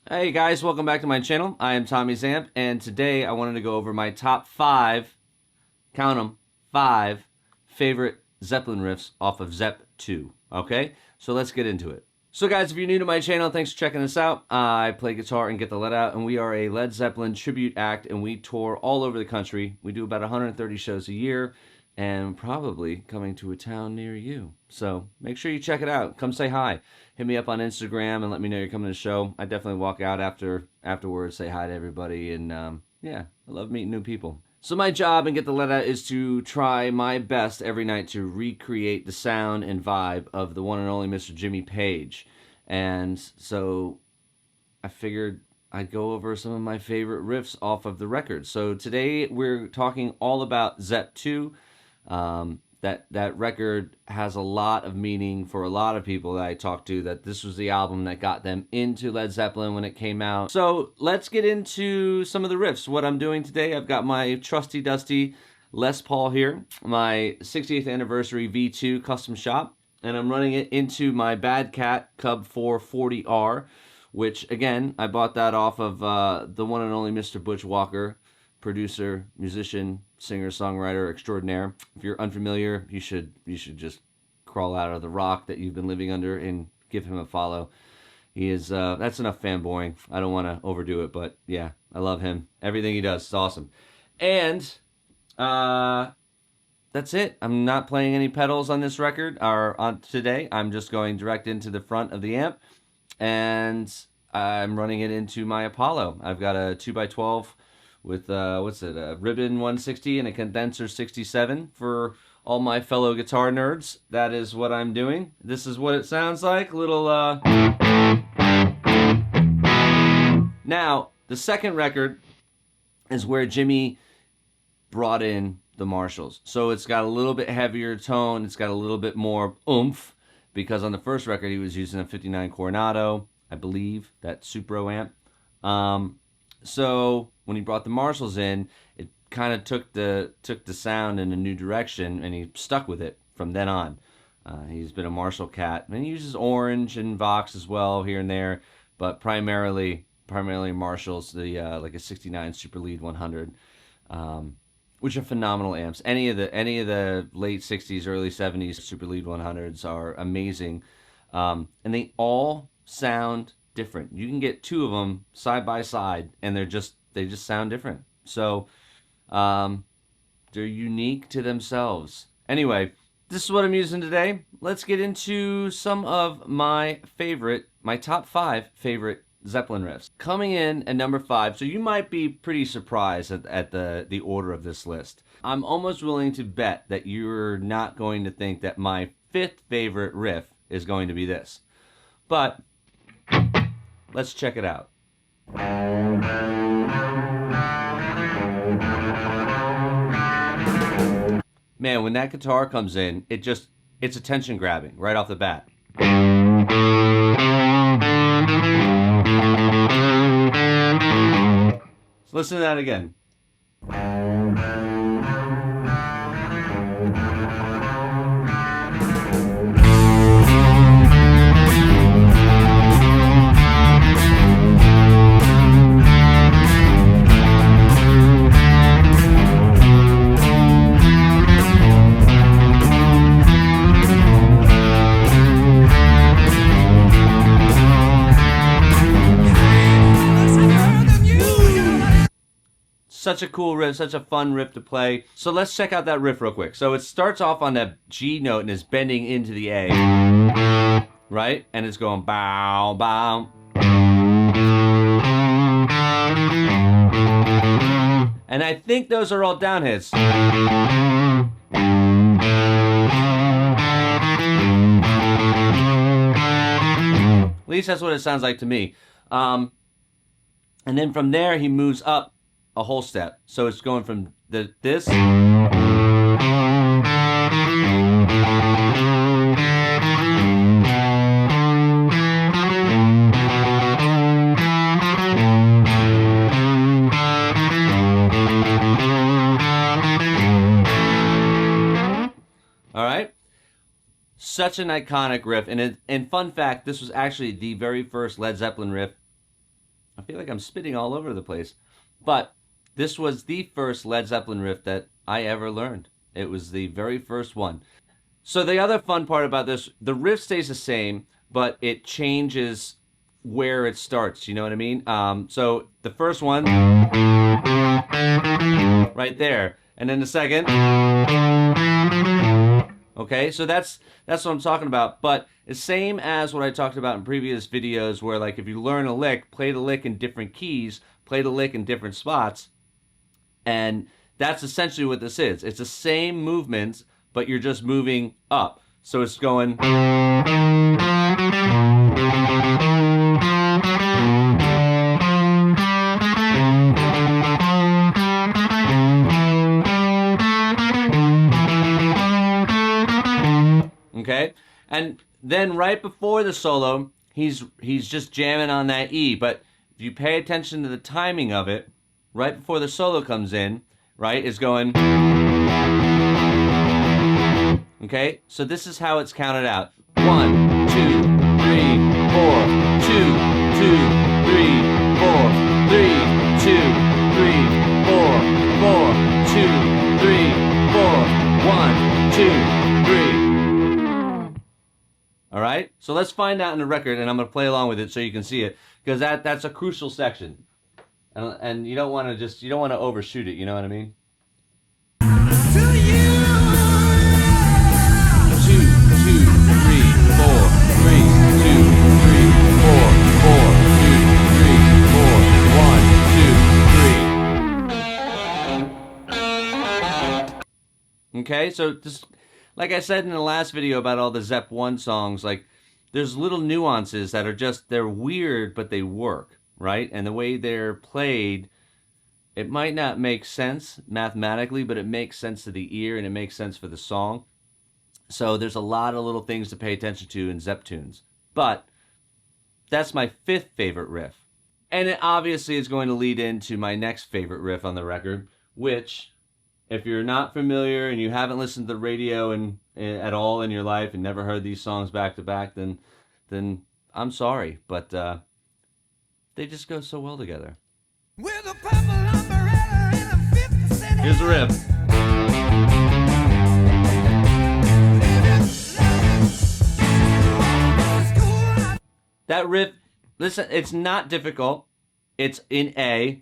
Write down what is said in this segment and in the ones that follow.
Hey guys, welcome back to my channel. I am Tommy Zamp, and today I wanted to go over my top 5, count them, 5 favorite Zeppelin riffs off of Zepp 2. Okay, so let's get into it. So guys, if you're new to my channel, thanks for checking this out. I play guitar and get the lead out, and we are a Led Zeppelin tribute act, and we tour all over the country. We do about 130 shows a year, and probably coming to a town near you. So make sure you check it out. Come say hi. Hit me up on Instagram and let me know you're coming to the show. I definitely walk out afterwards, say hi to everybody, and yeah, I love meeting new people. So my job and Get the Lead Out is to try my best every night to recreate the sound and vibe of the one and only Mr. Jimmy Page. And so I figured I'd go over some of my favorite riffs off of the record. So today we're talking all about Zepp 2. That record has a lot of meaning for a lot of people that I talked to, that this was the album that got them into Led Zeppelin when it came out. So let's get into some of the riffs. What I'm doing today, I've got my trusty dusty Les Paul here, my 60th anniversary V2 custom shop, and I'm running it into my Bad Cat Cub 440R, which again, I bought that off of the one and only Mr. Butch Walker, producer, musician, singer, songwriter extraordinaire. If you're unfamiliar, you should just crawl out of the rock that you've been living under and give him a follow. He is that's enough fanboying. I don't want to overdo it, but yeah, I love him. Everything he does is awesome. And that's it. I'm not playing any pedals on this record or on today. I'm just going direct into the front of the amp, and I'm running it into my Apollo. I've got a 2x12 with a ribbon 160 and a condenser 67 for all my fellow guitar nerds. That is what I'm doing. This is what it sounds like. Little Now, the second record is where Jimmy brought in the Marshalls. So it's got a little bit heavier tone. It's got a little bit more oomph, because on the first record he was using a 59 Coronado, I believe, that Supro amp. So when he brought the Marshalls in, it kind of took the sound in a new direction, and he stuck with it from then on. He's been a Marshall cat, and he uses orange and Vox as well here and there, but primarily Marshalls, the like a 69 Super Lead 100, which are phenomenal amps. Any of the late 60s, early 70s Super Lead 100s are amazing, and they all sound different. You can get two of them side by side, and they just sound different. So they're unique to themselves. Anyway, this is what I'm using today. Let's get into some of my top 5 favorite Zeppelin riffs. Coming in at number 5, so you might be pretty surprised at the order of this list. I'm almost willing to bet that you're not going to think that my 5th favorite riff is going to be this. But let's check it out. Man, when that guitar comes in, it's attention grabbing right off the bat. So listen to that again. Such a cool riff, such a fun riff to play. So let's check out that riff real quick. So it starts off on that G note and is bending into the A, right? And it's going bow, bow. And I think those are all down hits. At least that's what it sounds like to me. And then from there he moves up a whole step. So it's going from this. All right. Such an iconic riff. And fun fact, this was actually the very first Led Zeppelin riff I feel like I'm spitting all over the place. But this was the first Led Zeppelin riff that I ever learned. It was the very first one. So the other fun part about this, the riff stays the same, but it changes where it starts. You know what I mean? So the first one, right there, and then the second. Okay, so that's what I'm talking about. But it's same as what I talked about in previous videos, where like if you learn a lick, play the lick in different keys, play the lick in different spots, and that's essentially what this is. It's the same movements, but you're just moving up. So it's going. Okay? And then right before the solo, he's just jamming on that E, but if you pay attention to the timing of it, right before the solo comes in, right, is going. Okay? So this is how it's counted out. 1, 2, 3, 4, 2, 2, 3, 4, 3, 2, 3, 4, 4, 2, 3, 4, 1, 2, 3. All right, so let's find out in the record, and I'm gonna play along with it so you can see it, because that's a crucial section, and you don't want to overshoot it. You know what I mean? 2, 2, 3, 4, 3, 2, 3, 4, 4, 2, 3, 4, 1, 2, 3. Okay, so this. Like I said in the last video about all the Zepp 1 songs, like, there's little nuances that are they're weird, but they work, right? And the way they're played, it might not make sense mathematically, but it makes sense to the ear, and it makes sense for the song. So there's a lot of little things to pay attention to in Zepp tunes. But that's my 5th favorite riff. And it obviously is going to lead into my next favorite riff on the record, which, if you're not familiar and you haven't listened to the radio at all in your life and never heard these songs back to back, then I'm sorry, but they just go so well together. With a purple umbrella and a 50-cent. Here's the riff. That riff, listen, it's not difficult. It's in A.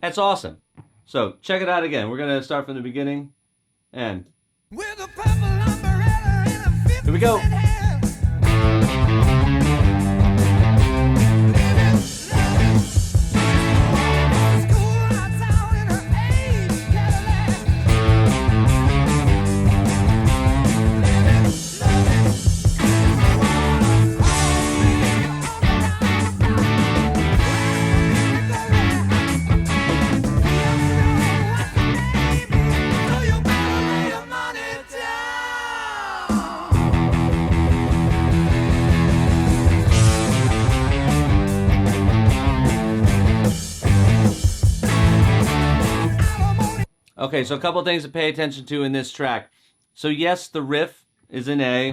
That's awesome. So check it out again. We're gonna start from the beginning, and here we go. Okay, so a couple things to pay attention to in this track. So yes, the riff is in A.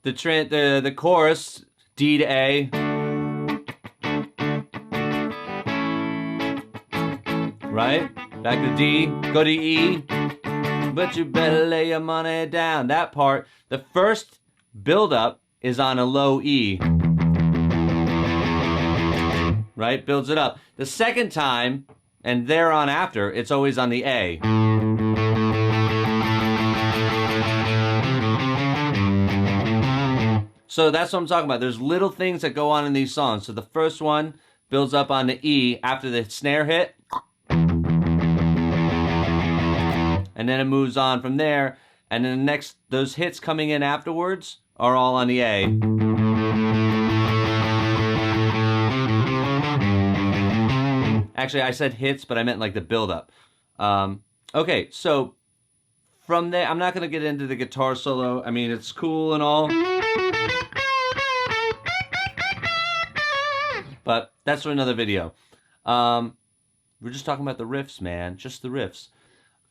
The chorus, D to A. Right? Back to D, go to E. But you better lay your money down. That part, the first build-up is on a low E. Right? Builds it up. The second time, and there on after, it's always on the A. So that's what I'm talking about. There's little things that go on in these songs. So the first one builds up on the E after the snare hit. And then it moves on from there. And then the next, those hits coming in afterwards are all on the A. Actually, I said hits, but I meant like the build-up. Okay, so from there, I'm not going to get into the guitar solo. I mean, it's cool and all. But that's for another video. We're just talking about the riffs, man. Just the riffs.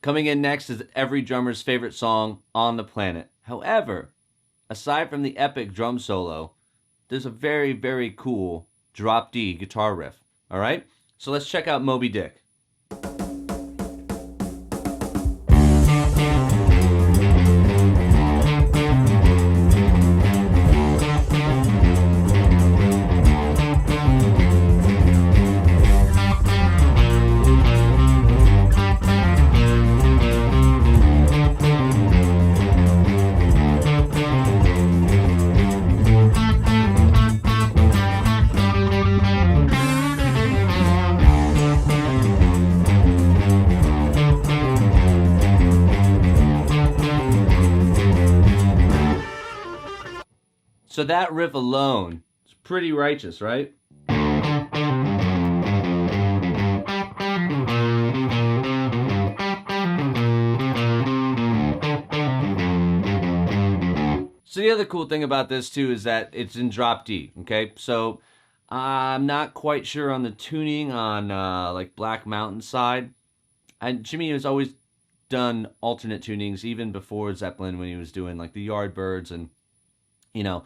Coming in next is every drummer's favorite song on the planet. However, aside from the epic drum solo, there's a very, very cool drop D guitar riff. All right? So let's check out Moby Dick. So that riff alone is pretty righteous, right? So the other cool thing about this too is that it's in drop D, okay? So I'm not quite sure on the tuning on like Black Mountain side. And Jimmy has always done alternate tunings even before Zeppelin when he was doing like the Yardbirds and, you know,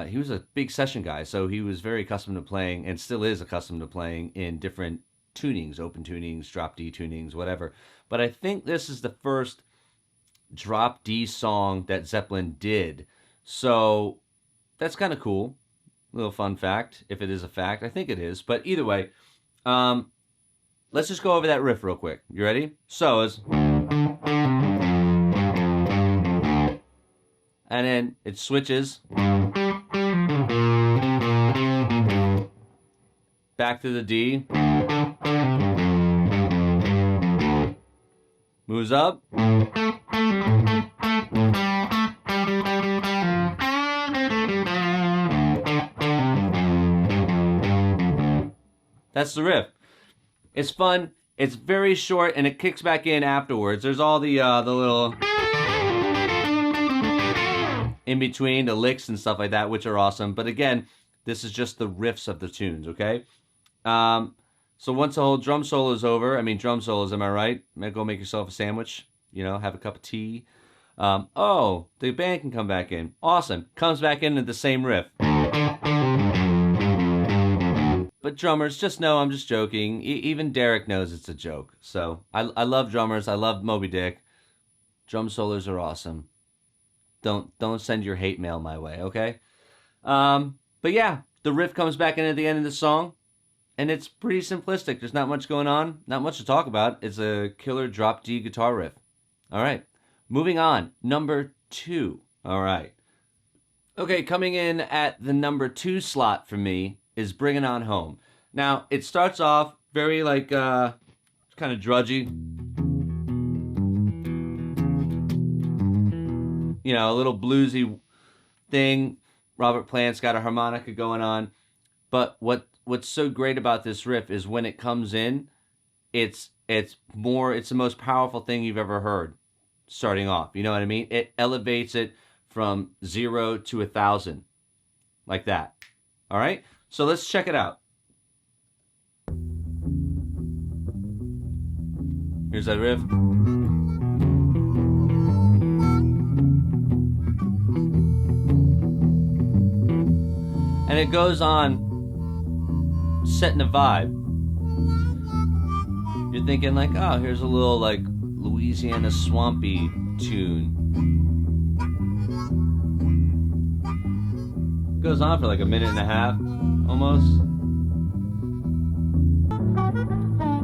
he was a big session guy, so he was very accustomed to playing, and still is accustomed to playing in different tunings, open tunings, drop D tunings, whatever. But I think this is the first drop D song that Zeppelin did. So that's kind of cool. Little fun fact, if it is a fact. I think it is. But either way, let's just go over that riff real quick. You ready? So it's... and then it switches back to the D, moves up, that's the riff. It's fun, it's very short, and it kicks back in afterwards. There's all the little in between, the licks and stuff like that, which are awesome. But again, this is just the riffs of the tunes, okay? So once the whole drum solo is over, drum solos, am I right? Go make yourself a sandwich, you know, have a cup of tea. Oh, the band can come back in. Awesome. Comes back in at the same riff. But drummers, just know I'm just joking. Even Derek knows it's a joke. So I love drummers. I love Moby Dick. Drum solos are awesome. Don't send your hate mail my way, okay? But yeah, the riff comes back in at the end of the song, and it's pretty simplistic. There's not much going on, not much to talk about. It's a killer drop D guitar riff. All right, moving on. Number 2. All right. Okay, coming in at the number 2 slot for me is Bring It On Home. Now, it starts off very like, kind of drudgy. You know, a little bluesy thing. Robert Plant's got a harmonica going on. But what's so great about this riff is when it comes in, it's the most powerful thing you've ever heard starting off. You know what I mean? It elevates it from 0 to 1,000. Like that. All right? So let's check it out. Here's that riff. And it goes on setting a vibe. You're thinking like, oh, here's a little like Louisiana swampy tune. Goes on for like a minute and a half, almost.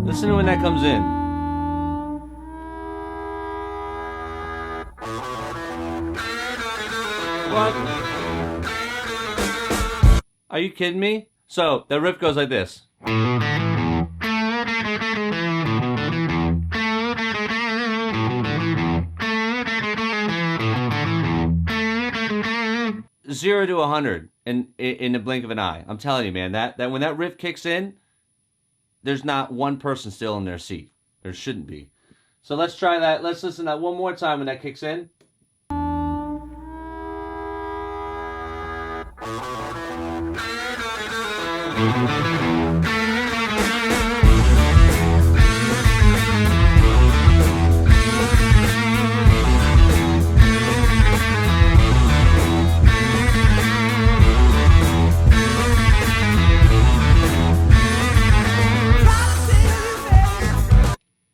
Listen to when that comes in. What? Are you kidding me? So, the riff goes like this. 0 to 100 in the blink of an eye. I'm telling you, man, that when that riff kicks in, there's not one person still in their seat. There shouldn't be. So let's try that. Let's listen to that one more time when that kicks in.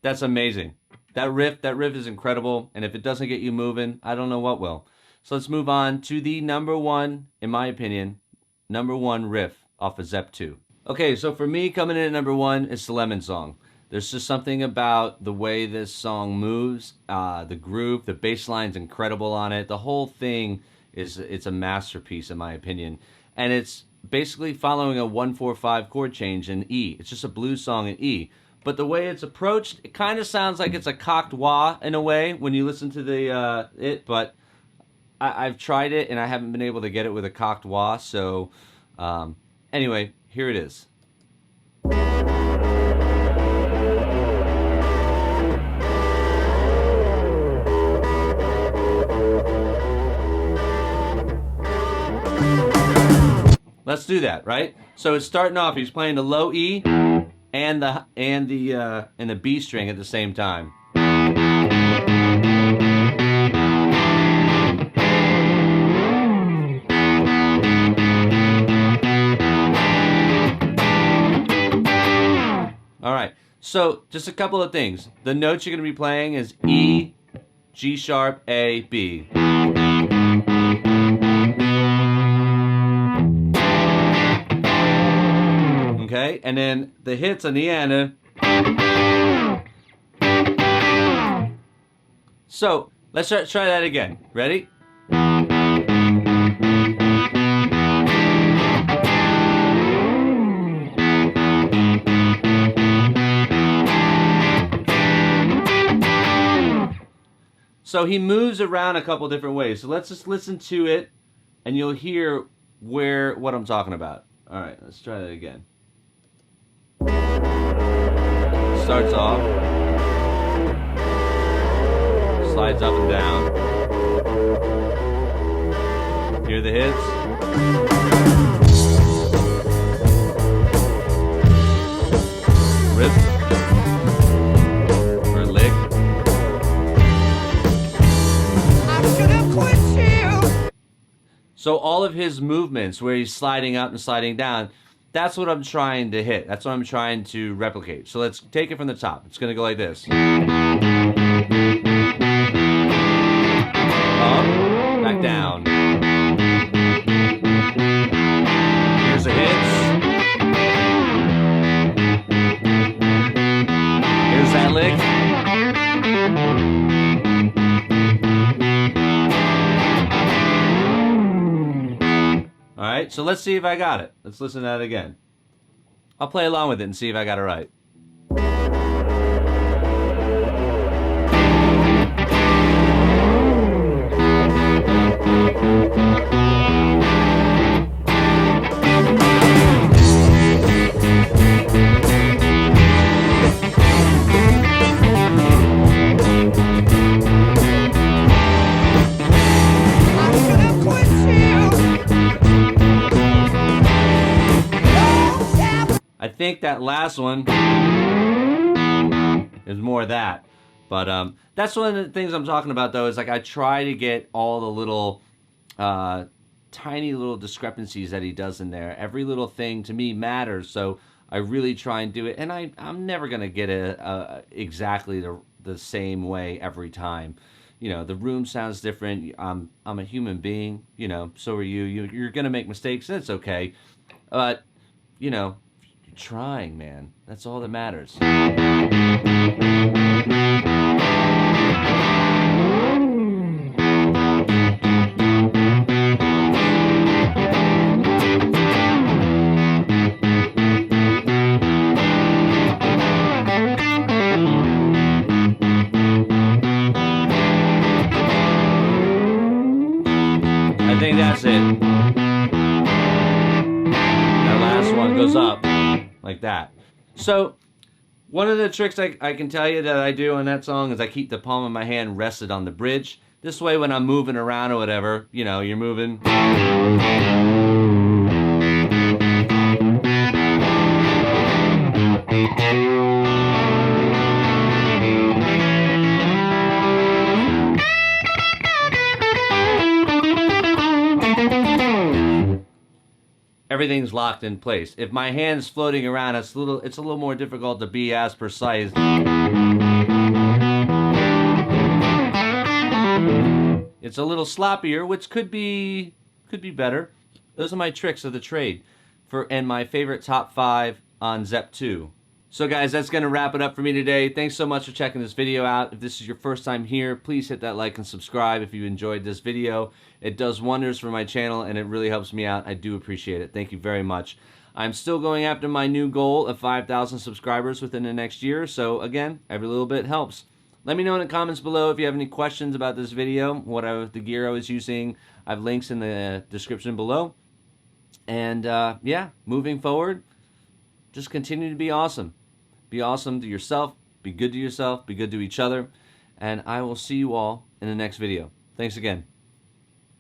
That's amazing. That riff is incredible, and if it doesn't get you moving, I don't know what will. So let's move on to the number one, in my opinion, number one riff off of Zepp 2. Okay, so for me, coming in at number one is the Lemon Song. There's just something about the way this song moves, the groove, the bass line's incredible on it. The whole thing it's a masterpiece in my opinion. And it's basically following a 1-4-5 chord change in E. It's just a blues song in E. But the way it's approached, it kind of sounds like it's a cocked wah in a way when you listen to the but I've tried it and I haven't been able to get it with a cocked wah. So anyway, here it is. Let's do that, right? So it's starting off. He's playing the low E and the B string at the same time. All right. So just a couple of things. The notes you're going to be playing is E, G sharp, A, B. Okay, and then the hits on the end. So let's try that again. Ready? So he moves around a couple different ways. So let's just listen to it, and you'll hear what I'm talking about. All right, let's try that again. Starts off, slides up and down. Hear the hits. Riff. Or lick. I'm gonna quit you. So all of his movements where he's sliding up and sliding down, that's what I'm trying to hit. That's what I'm trying to replicate. So let's take it from the top. It's going to go like this. Up, back down. Here's the hits. Here's that lick. All right, so let's see if I got it. Let's listen to that again. I'll play along with it and see if I got it right. I think that last one is more of that. But that's one of the things I'm talking about, though, is like I try to get all the little tiny little discrepancies that he does in there. Every little thing to me matters, so I really try and do it. And I'm never going to get it exactly the same way every time. You know, the room sounds different. I'm a human being, you know, so are you. You're going to make mistakes, and it's okay. But, you know, you're trying, man. That's all that matters. I think that's it. That last one goes up like that. So one of the tricks I can tell you that I do on that song is I keep the palm of my hand rested on the bridge. This way when I'm moving around or whatever, you know, you're moving. Everything's locked in place. If my hand's floating around, it's a little more difficult to be as precise. It's a little sloppier, which could be better. Those are my tricks of the trade and my favorite top 5 on Zep 2. So guys, that's going to wrap it up for me today. Thanks so much for checking this video out. If this is your first time here, please hit that like and subscribe if you enjoyed this video. It does wonders for my channel and it really helps me out. I do appreciate it. Thank you very much. I'm still going after my new goal of 5,000 subscribers within the next year. So again, every little bit helps. Let me know in the comments below if you have any questions about this video, the gear I was using. I have links in the description below. And yeah, moving forward, just continue to be awesome. Be awesome to yourself, be good to yourself, be good to each other, and I will see you all in the next video. Thanks again.